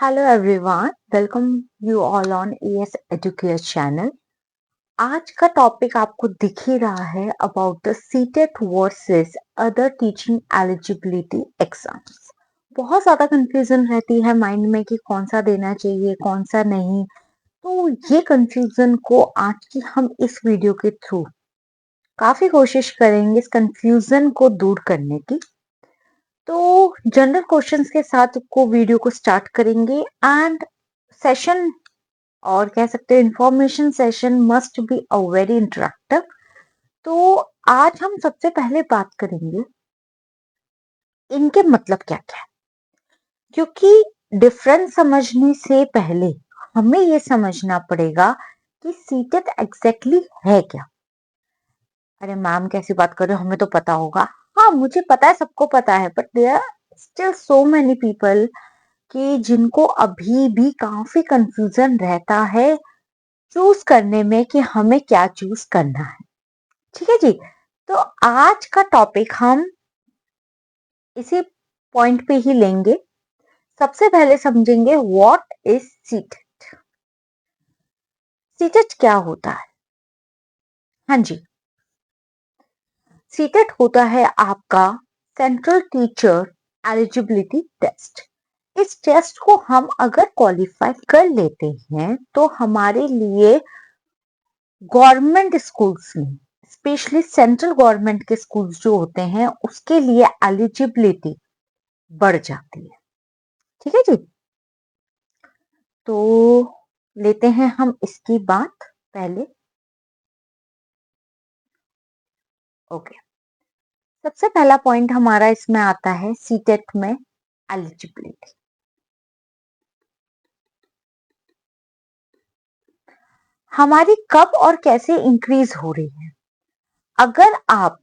Hello everyone, welcome you all on as educare channel. आज का topic आपको दिख ही रहा है about the CTET versus other teaching eligibility exams. बहुत ज्यादा कंफ्यूजन रहती है माइंड में कि कौन सा देना चाहिए कौन सा नहीं। तो ये कंफ्यूजन को आज की हम इस वीडियो के थ्रू काफी कोशिश करेंगे इस कंफ्यूजन को दूर करने की। तो जनरल क्वेश्चंस के साथ को वीडियो को स्टार्ट करेंगे एंड सेशन और कह सकते हैं information session must be a very interactive. तो आज हम सबसे पहले बात करेंगे इनके मतलब क्या क्या है, क्योंकि डिफरेंस समझने से पहले हमें ये समझना पड़ेगा कि सीटेट एग्जैक्टली है क्या। अरे मैम कैसी बात कर रहे हो, हमें तो पता होगा। हाँ मुझे पता है, सबको पता है, but there are still so many people कि जिनको अभी भी काफी कंफ्यूजन रहता है चूज करने में कि हमें क्या चूज करना है। ठीक है जी। तो आज का टॉपिक हम इसी पॉइंट पे ही लेंगे। सबसे पहले समझेंगे व्हाट इज सीटेट। सीटेट क्या होता है? हाँ जी, सीटेट होता है आपका सेंट्रल टीचर एलिजिबिलिटी टेस्ट। इस टेस्ट को हम अगर क्वालिफाई कर लेते हैं तो हमारे लिए गवर्नमेंट स्कूल्स में, स्पेशली सेंट्रल गवर्नमेंट के स्कूल्स जो होते हैं, उसके लिए एलिजिबिलिटी बढ़ जाती है। ठीक है जी। तो लेते हैं हम इसकी बात पहले। ओके, सबसे पहला पॉइंट हमारा इसमें आता है सीटेट में एलिजिबिलिटी। हमारी कब और कैसे इंक्रीज हो रही है? अगर आप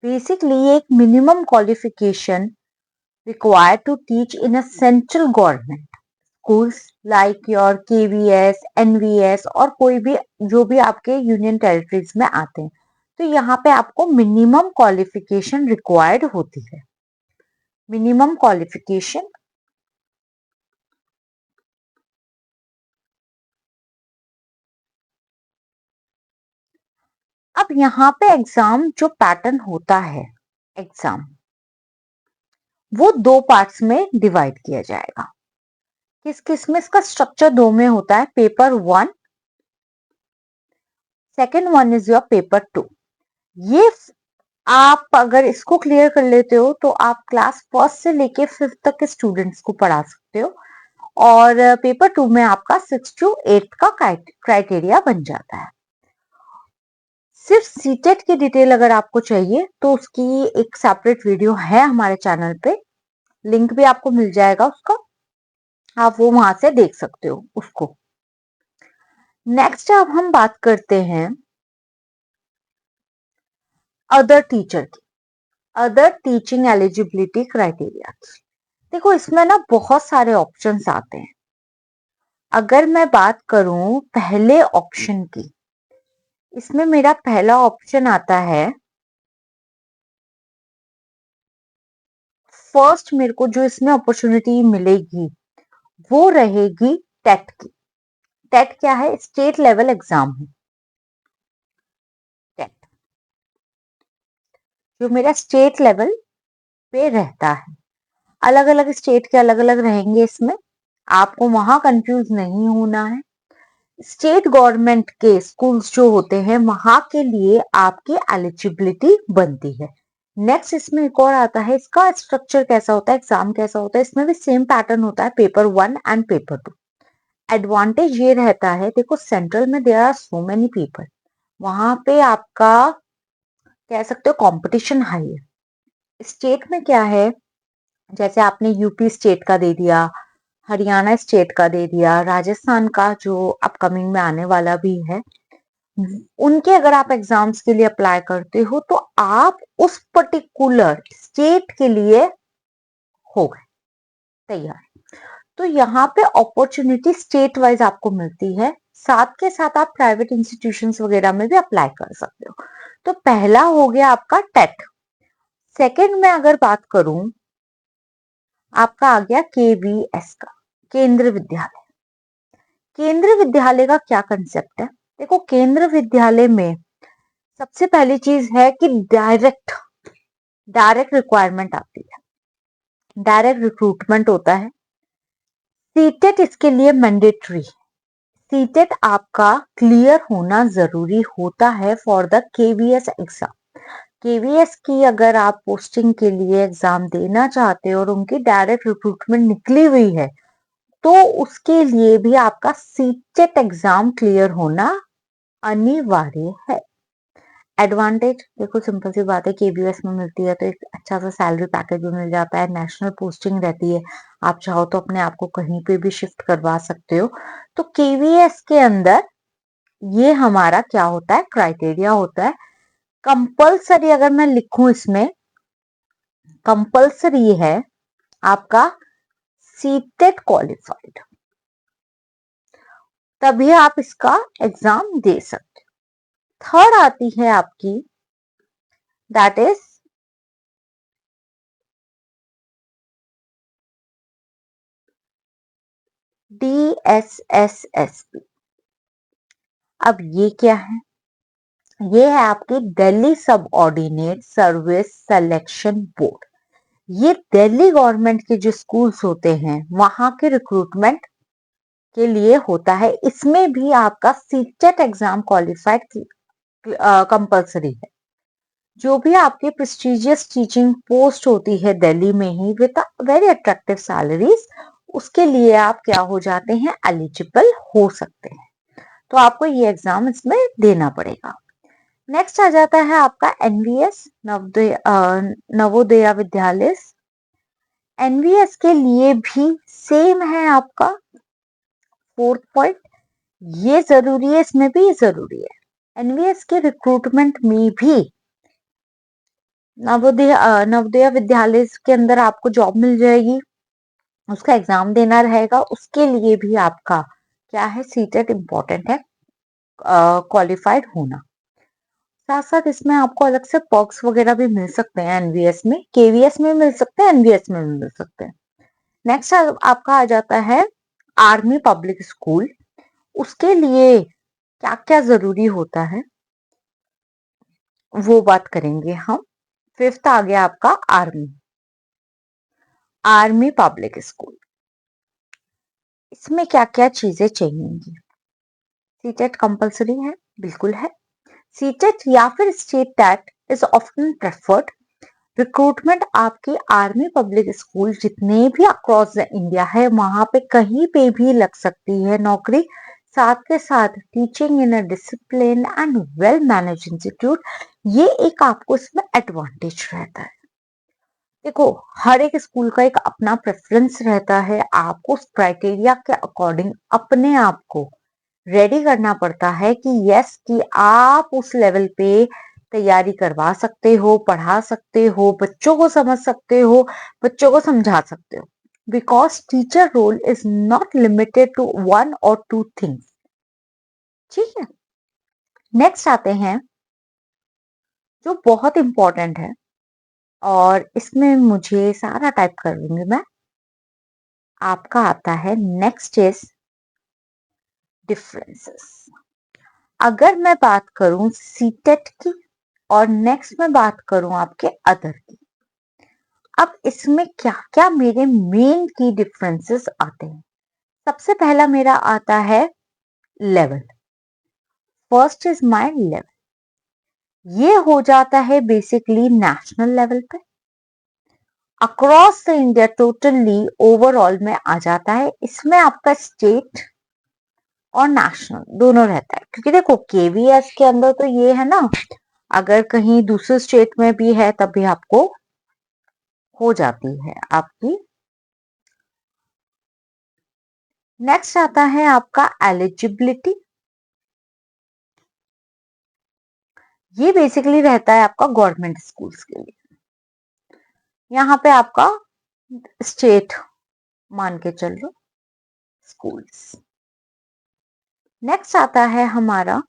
बेसिकली एक minimum qualification required to teach in a central government schools like your KVS, NVS और कोई भी जो भी आपके यूनियन टेरिटरीज में आते हैं, तो यहाँ पे आपको मिनिमम क्वालिफिकेशन रिक्वायर्ड होती है। मिनिमम क्वालिफिकेशन अब यहाँ पे एग्जाम जो पैटर्न होता है, एग्जाम वो दो पार्ट्स में डिवाइड किया जाएगा। किस किस में इसका स्ट्रक्चर दो में होता है, paper 1, second one is your paper 2। ये आप अगर इसको क्लियर कर लेते हो तो आप क्लास फर्स्ट से लेके फिफ्थ तक के स्टूडेंट्स को पढ़ा सकते हो, और पेपर 2 में आपका 6 to 8 का क्राइटेरिया बन जाता है। सिर्फ सीटेट की डिटेल अगर आपको चाहिए तो उसकी एक सेपरेट वीडियो है हमारे चैनल पे, लिंक भी आपको मिल जाएगा उसका, आप वो वहां से देख सकते हो उसको। नेक्स्ट अब हम बात करते हैं अदर टीचर की, अदर टीचिंग एलिजिबिलिटी क्राइटेरिया। देखो इसमें ना बहुत सारे ऑप्शंस आते हैं। अगर मैं बात करूं पहले ऑप्शन की, इसमें मेरा पहला ऑप्शन आता है, फर्स्ट मेरे को जो इसमें अपॉर्चुनिटी मिलेगी वो रहेगी टेट की। टेट क्या है? स्टेट लेवल एग्जाम है टेट, जो मेरा स्टेट लेवल पे रहता है। अलग अलग स्टेट के अलग अलग रहेंगे इसमें, आपको वहां कंफ्यूज नहीं होना है। स्टेट गवर्नमेंट के स्कूल्स जो होते हैं वहां के लिए आपकी एलिजिबिलिटी बनती है। नेक्स्ट इसमें एक और आता है, इसका स्ट्रक्चर कैसा होता है, एग्जाम कैसा होता है। इसमें भी सेम पैटर्न होता है, पेपर 1 एंड पेपर 2। एडवांटेज ये रहता है, देखो सेंट्रल में there are so many people, वहां पे आपका कह सकते हो कंपटीशन हाई है। स्टेट में क्या है, जैसे आपने यूपी स्टेट का दे दिया, हरियाणा स्टेट का दे दिया, राजस्थान का जो अपकमिंग में आने वाला भी है, उनके अगर आप एग्जाम्स के लिए अप्लाई करते हो तो आप उस पर्टिकुलर स्टेट के लिए हो गए तैयार। तो यहाँ पे अपॉर्चुनिटी स्टेट वाइज आपको मिलती है, साथ के साथ आप प्राइवेट इंस्टीट्यूशंस वगैरह में भी अप्लाई कर सकते हो। तो पहला हो गया आपका टेट। सेकंड में अगर बात करूं, आपका आ गया केवीएस का। केंद्रीय विद्यालय। केंद्रीय विद्यालय का क्या कंसेप्ट है? देखो, केंद्रीय विद्यालय में सबसे पहली चीज है कि डायरेक्ट रिक्वायरमेंट आती है, डायरेक्ट रिक्रूटमेंट होता है। सीटेट इसके लिए मैंडेटरी, सीटेट आपका क्लियर होना जरूरी होता है for the KVS exam. KVS की अगर आप पोस्टिंग के लिए एग्जाम देना चाहते हो और उनकी डायरेक्ट रिक्रूटमेंट निकली हुई है, तो उसके लिए भी आपका सीटेट एग्जाम क्लियर होना अनिवार्य है। एडवांटेज देखो, सिंपल सी बात है, केबीएस में मिलती है तो एक अच्छा सा सैलरी पैकेज भी मिल जाता है, नेशनल पोस्टिंग रहती है, आप चाहो तो अपने आप को कहीं पे भी शिफ्ट करवा सकते हो। तो केवीएस के अंदर ये हमारा क्या होता है, क्राइटेरिया होता है। कंपल्सरी अगर मैं लिखूं इसमें, कंपल्सरी है आपका सीटेट क्वालिफाइड, तभी आप इसका एग्जाम दे सकते हो। थर्ड आती है आपकी, दैट इज DSSSB। अब ये क्या है? ये है आपकी दिल्ली सब ऑर्डिनेट सर्विस सिलेक्शन बोर्ड। ये दिल्ली गवर्नमेंट के जो स्कूल्स होते हैं वहां के रिक्रूटमेंट के लिए होता है। इसमें भी आपका सीटेट एग्जाम क्वालिफाइड कंपल्सरी है। जो भी आपकी प्रेस्टिजियस टीचिंग पोस्ट होती है दिल्ली में ही विद वेरी अट्रैक्टिव सैलरीज, उसके लिए आप क्या हो जाते हैं, एलिजिबल हो सकते हैं। तो आपको ये एग्जाम इसमें देना पड़ेगा। नेक्स्ट आ जाता है आपका एनवीएस, नवोदया विद्यालय। एनवीएस के लिए भी सेम है आपका फोर्थ पॉइंट, ये जरूरी है, इसमें भी जरूरी है। एनवीएस के रिक्रूटमेंट में भी नवोदया विद्यालय के अंदर आपको जॉब मिल जाएगी, उसका एग्जाम देना रहेगा। उसके लिए भी आपका क्या है, सीटेट इंपॉर्टेंट है, क्वालिफाइड होना। साथ साथ इसमें आपको अलग से पर्क्स वगैरह भी मिल सकते हैं एनवीएस में, केवीएस में मिल सकते हैं, एनवीएस में मिल सकते हैं। नेक्स्ट आपका आ जाता है आर्मी पब्लिक स्कूल। उसके लिए क्या क्या जरूरी होता है वो बात करेंगे हम। फिफ्थ आ गया आपका आर्मी पब्लिक स्कूल। इसमें क्या क्या चीजें चाहिएंगी? सीटेट कंपलसरी है, बिल्कुल है। सीटेट या फिर state TET is often preferred. Recruitment आपके आर्मी पब्लिक स्कूल जितने भी अक्रॉस द इंडिया है वहां पे कहीं पे भी लग सकती है नौकरी। साथ के साथ teaching in a discipline and well manage institute, ये एक आपको इसमें एडवांटेज रहता है। देखो, हर एक स्कूल का एक अपना प्रेफरेंस रहता है, आपको उस क्राइटेरिया के अकॉर्डिंग अपने आप को रेडी करना पड़ता है कि यस, कि आप उस लेवल पे तैयारी करवा सकते हो, पढ़ा सकते हो, बच्चों को समझ सकते हो, बच्चों को समझा सकते हो। Because teacher role is not limited to one और टू थिंग्स। ठीक है, नेक्स्ट आते हैं जो बहुत इंपॉर्टेंट है, और इसमें मुझे सारा टाइप कर दूंगी मैं। आपका आता है नेक्स्ट इज डिफरेंसेस। अगर मैं बात करूं सीटेट की और नेक्स्ट में बात करूं आपके अदर की, अब इसमें क्या क्या मेरे मेन की डिफरेंसेस आते हैं। सबसे पहला मेरा आता है level. First is my level, ये हो जाता है बेसिकली नेशनल लेवल पे, across the India totally overall में आ जाता है। इसमें आपका स्टेट और नेशनल दोनों रहता है, क्योंकि देखो केवीएस के अंदर तो ये है ना, अगर कहीं दूसरे स्टेट में भी है तब भी आपको हो जाती है आपकी। नेक्स्ट आता है आपका एलिजिबिलिटी। ये बेसिकली रहता है आपका गवर्नमेंट स्कूल्स के लिए, यहाँ पे आपका स्टेट मान के चल लो स्कूल्स। नेक्स्ट आता है हमारा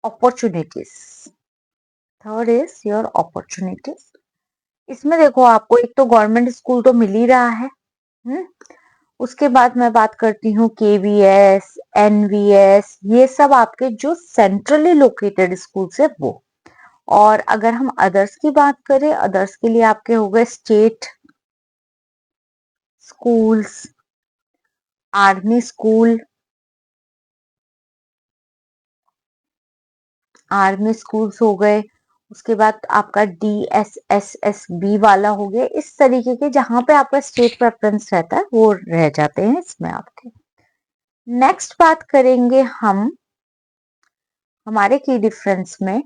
opportunities. Third is your opportunities. इसमें देखो आपको एक तो गवर्नमेंट स्कूल तो मिल ही रहा है, उसके बाद मैं बात करती हूँ केवीएस, एनवीएस, ये सब आपके जो सेंट्रली लोकेटेड स्कूल्स है वो। और अगर हम अदर्स की बात करें, अदर्स के लिए आपके हो गए state schools, army school, army schools हो गए। उसके बाद आपका DSSSB वाला हो गया। इस तरीके के जहां पे आपका स्टेट प्रेफरेंस रहता है वो रह जाते हैं इसमें आपके। नेक्स्ट बात करेंगे हम हमारे की डिफरेंस में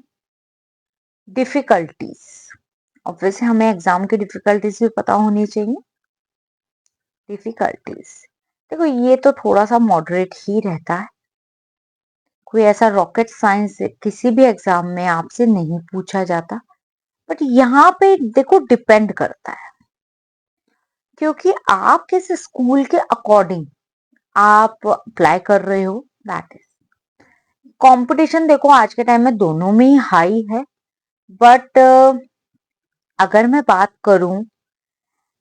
डिफिकल्टीज। ऑब्वियसली हमें एग्जाम की डिफिकल्टीज भी पता होनी चाहिए। डिफिकल्टीज देखो ये तो थोड़ा सा मॉडरेट ही रहता है, कोई ऐसा रॉकेट साइंस किसी भी एग्जाम में आपसे नहीं पूछा जाता। बट यहाँ पे देखो डिपेंड करता है, क्योंकि आप किस स्कूल के अकॉर्डिंग आप अप्लाई कर रहे हो, दैट इज कंपटीशन। देखो आज के टाइम में दोनों में ही हाई है, बट अगर मैं बात करूं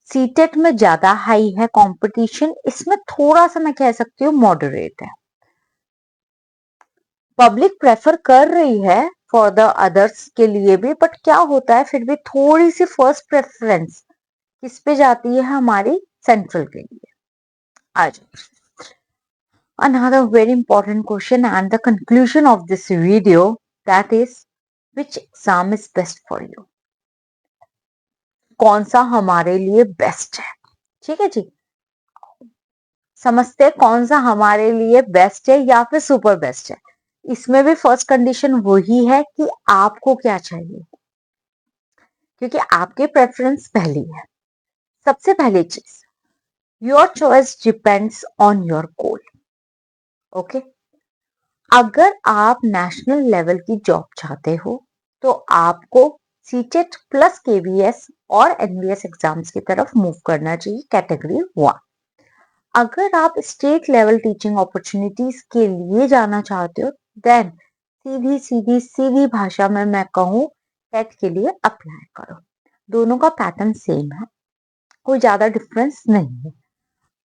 सीटेट में ज्यादा हाई है कंपटीशन, इसमें थोड़ा सा मैं कह सकती हूँ मॉडरेट है। पब्लिक प्रेफर कर रही है फॉर द अदर्स के लिए भी, बट क्या होता है फिर भी थोड़ी सी फर्स्ट प्रेफरेंस किस पे जाती है, हमारी सेंट्रल के लिए। आज another very important question and the conclusion of this video, that is which exam is best for you, कौन सा हमारे लिए बेस्ट है। ठीक है जी, समझते हैं कौन सा हमारे लिए बेस्ट है या फिर सुपर बेस्ट है। इसमें भी फर्स्ट कंडीशन वही है कि आपको क्या चाहिए, क्योंकि आपके प्रेफरेंस पहली है। सबसे पहली चीज, your choice depends on your goal. Okay, अगर आप नेशनल लेवल की जॉब चाहते हो तो आपको सीटेट प्लस केवीएस और एनवीएस एग्जाम्स की तरफ मूव करना चाहिए, कैटेगरी 1। अगर आप स्टेट लेवल टीचिंग अपॉर्चुनिटीज के लिए जाना चाहते हो, देन सीधी सीधी सीधी भाषा में मैं कहूँ टेट के लिए अप्लाई करो। दोनों का पैटर्न सेम है, कोई ज्यादा डिफरेंस नहीं है।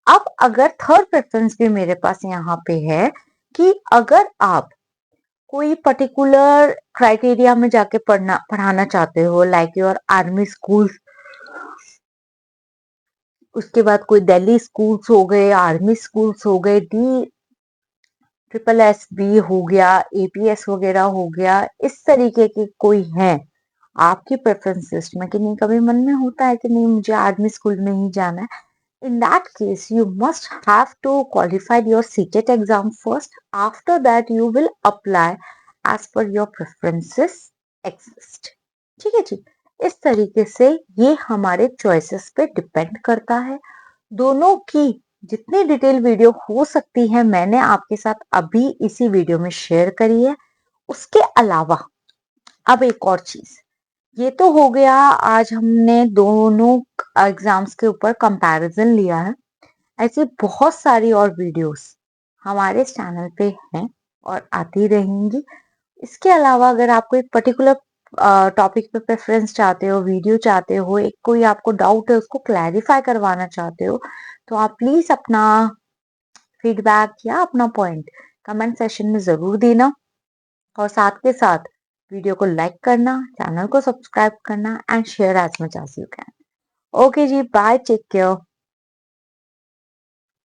अब अगर थर्ड प्रेफरेंस भी मेरे पास यहाँ पे है कि अगर आप कोई पर्टिकुलर क्राइटेरिया में जाके पढ़ाना चाहते हो, लाइक योर आर्मी स्कूल, उसके बाद कोई दिल्ली स्कूल्स हो गए, आर्मी स्कूल्स हो गए, DSSS हो गया, APS वगैरह हो गया, इस तरीके के कोई है आपकी प्रेफरेंस लिस्ट में कि नहीं, कभी मन में होता है कि नहीं मुझे आर्मी स्कूल में ही जाना है। In that case, you must have to qualify your CTET exam first. After that, you will apply as per your preferences exist. ठीक है जी, इस तरीके से ये हमारे चॉइसेस पे डिपेंड करता है। दोनों की जितनी डिटेल वीडियो हो सकती है मैंने आपके साथ अभी इसी वीडियो में शेयर करी है। उसके अलावा अब एक और चीज, ये तो हो गया, आज हमने दोनों एग्जाम्स के ऊपर कंपैरिजन लिया है। ऐसी बहुत सारी और वीडियोस हमारे चैनल पे हैं और आती रहेंगी। इसके अलावा अगर आपको एक पर्टिकुलर टॉपिक पे प्रेफरेंस चाहते हो, वीडियो चाहते हो, एक कोई आपको डाउट है उसको क्लैरिफाई करवाना चाहते हो, तो आप प्लीज अपना फीडबैक या अपना पॉइंट कमेंट सेशन में जरूर देना। और साथ के साथ वीडियो को लाइक करना, चैनल को सब्सक्राइब करना and share as much as you can. Okay जी, बाय, टेक केयर।